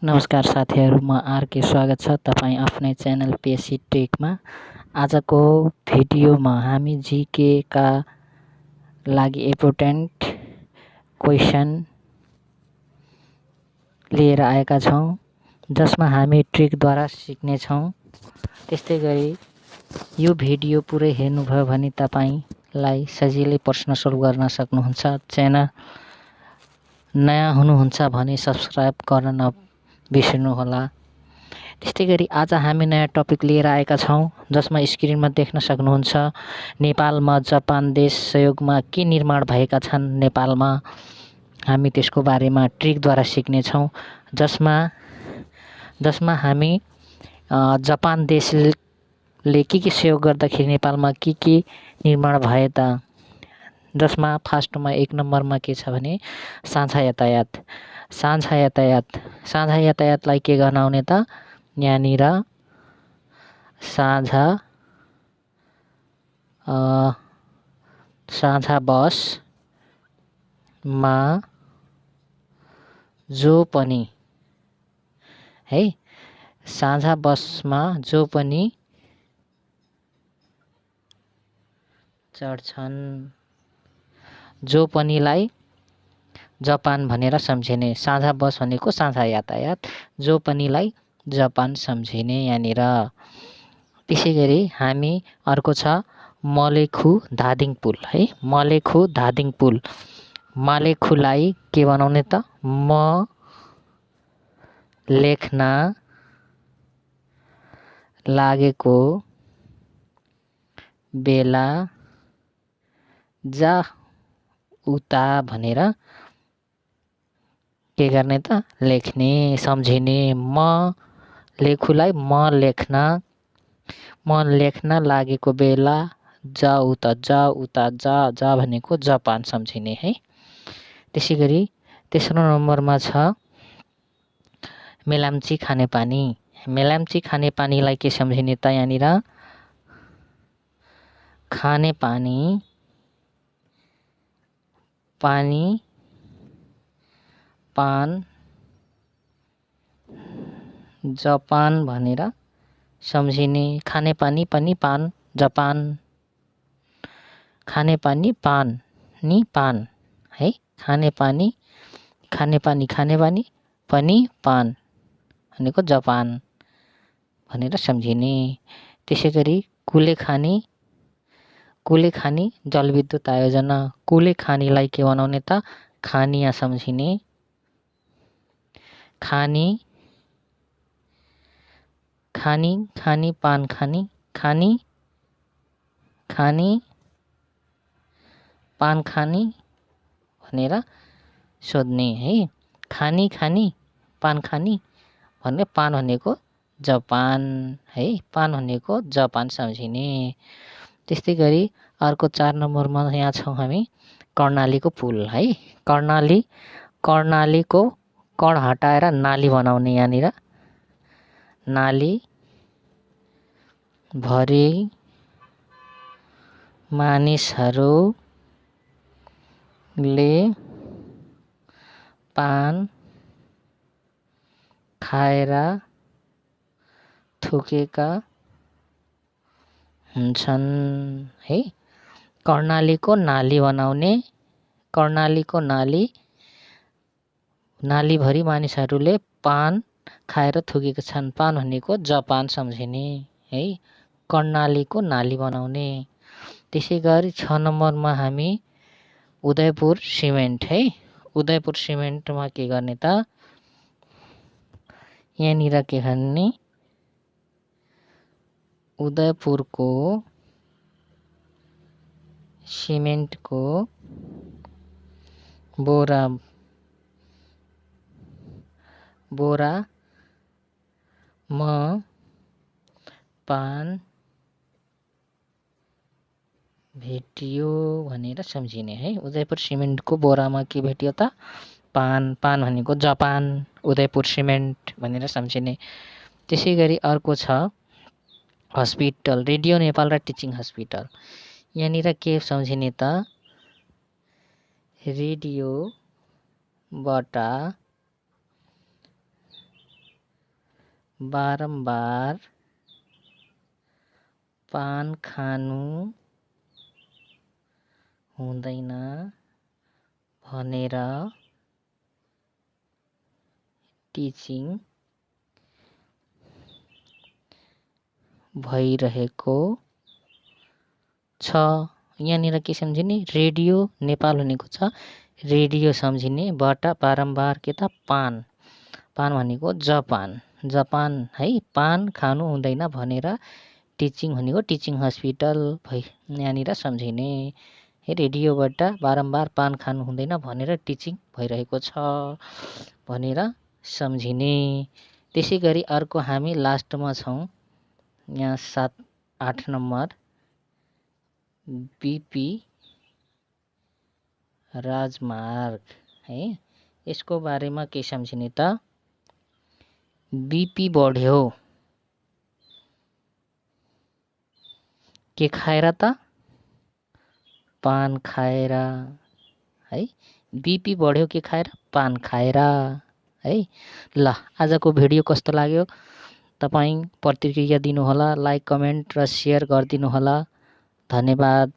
नमस्कार साथीहरु, म आरके स्वागत छ तपाईँ आफ्नै च्यानल पेसी टेकमा। आजको भिडियोमा हामी जीके का लागि इम्पोर्टेन्ट क्वेशन लिएर आएका छौँ, जसमा हामी ट्रिकद्वारा सिक्नेछौँ। त्यस्तै गरी यो भिडियो पुरै हेर्नुभयो भने तपाईलाई सजिलै प्रश्न सल्भ गर्न सक्नुहुन्छ। च्यानल नयाँ हुनुहुन्छ भने सब्स्क्राइब गर्न नबिर्सनुहोला। त्यस्तै गरी आज हामी नयाँ टपिक लिएर आएका छौँ, जसमा स्क्रिनमा देख्न सक्नुहुन्छ। नेपालमा जापान देश सहयोगमा के निर्माण भएका छन् नेपालमा, हामी त्यसको बारेमा ट्रिकद्वारा सिक्नेछौँ, जसमा हामी जापान देशले के सहयोग गर्दाखेरि नेपालमा के निर्माण भए त, जसमा फर्स्टमा 1 नम्बरमा के छ भने साझा यातायात। साझा यातायातलाई के गराउने त, यहाँनिर साझा बसमा जो पनि साझा बसमा जो पनि चढ्छन्, जो पनिलाई जापान भनेर सम्झिने। साझा बस भनेको साझा यातायात, जो पनिलाई जापान सम्झिने यहाँनिर। त्यसै गरी हामी अर्को छ मलेखु धादिङ पुल मलेखु धादिङ पुल। मलेखुलाई के बनाउने त, म लेख्न लागेको बेला जा उता भनेर के गर्ने त, लेख्ने, सम्झिने। म लेखुलाई म लेख्न लागेको बेला जा उता जा भनेको जापान सम्झिने है। त्यसै गरी तेस्रो नम्बरमा छ मेलाम्ची खानेपानी। मेलाम्ची खानेपानीलाई के सम्झिने त, यहाँनिर खानेपानी, पानी, पान, जापान भनेर सम्झिने। खानेपानी पनि पान, जापान, खानेपानी पान नि पान है। खानेपानी पनि पान भनेको जापान भनेर सम्झिने। त्यसै गरी कुलेखानी जलविद्युत आयोजना। कुलेखानीलाई के बनाउने त, खानिया सम्झिने। खानी पान खानी पान खानी भनेर सोध्ने है। खानी पान खानी भने पान भनेको जापान है, पान भनेको जापान सम्झिने। त्यस्तै गरी अर्को 4 नम्बरमा यहाँ छौँ हामी कर्णालीको पुल है। कर्णालीको कण हटाएर नाली बनाउने। यहाँनिर नाली भरि मानिसहरूले पान खाएर थुकेका हुन्छन् है। कर्णालीको नाली बनाउने। कर्णालीको नालीभरि मानिसहरूले पान खाएर थुकेका छन्। पान भनेको जापान सम्झिने है। कर्णालीको नाली बनाउने। त्यसै गरी 6 नम्बरमा हामी उदयपुर सिमेन्ट है। उदयपुर सिमेन्टमा के गर्ने त, यहाँनिर के गर्ने, उदयपुरको सिमेन्टको बोरामा पान भेटियो भनेर सम्झिने है। उदयपुर सिमेन्टको बोरामा के भेटियो त, पान भनेको जापान, उदयपुर सिमेन्ट भनेर सम्झिने। त्यसै गरी अर्को छ हस्पिटल, रेडियो नेपाल र टिचिङ हस्पिटल। यहाँनिर के सम्झिने त, रेडियोबाट बारम्बार पान खानु हुँदैन भनेर टिचिङ भइरहेको छ। यहाँनिर के सम्झिने, रेडियो नेपाल भनेको छ रेडियो सम्झिने, बाट बारम्बार के त पान, पान भनेको जापान, जापान है, पान खानु हुँदैन भनेर टिचिङ भनेको टिचिङ हस्पिटल भई यहाँनिर सम्झिने। रेडियोबाट बारम्बार पान खानु हुँदैन भनेर टिचिङ भइरहेको छ भनेर सम्झिने। त्यसै गरी अर्को हामी लास्टमा छौँ, यहाँ 7-8 नम्बर बिपी राजमार्ग है, यसको बारेमा के सम्झिने त, बिपी बढ्यो के खाएर त, पान खाएर है, बिपी बढ्यो के खाएर, पान खाएर है। ल आजको भिडियो कस्तो लाग्यो तपाईँ प्रतिक्रिया दिनुहोला, लाइक कमेन्ट र सेयर गरिदिनुहोला। धन्यवाद।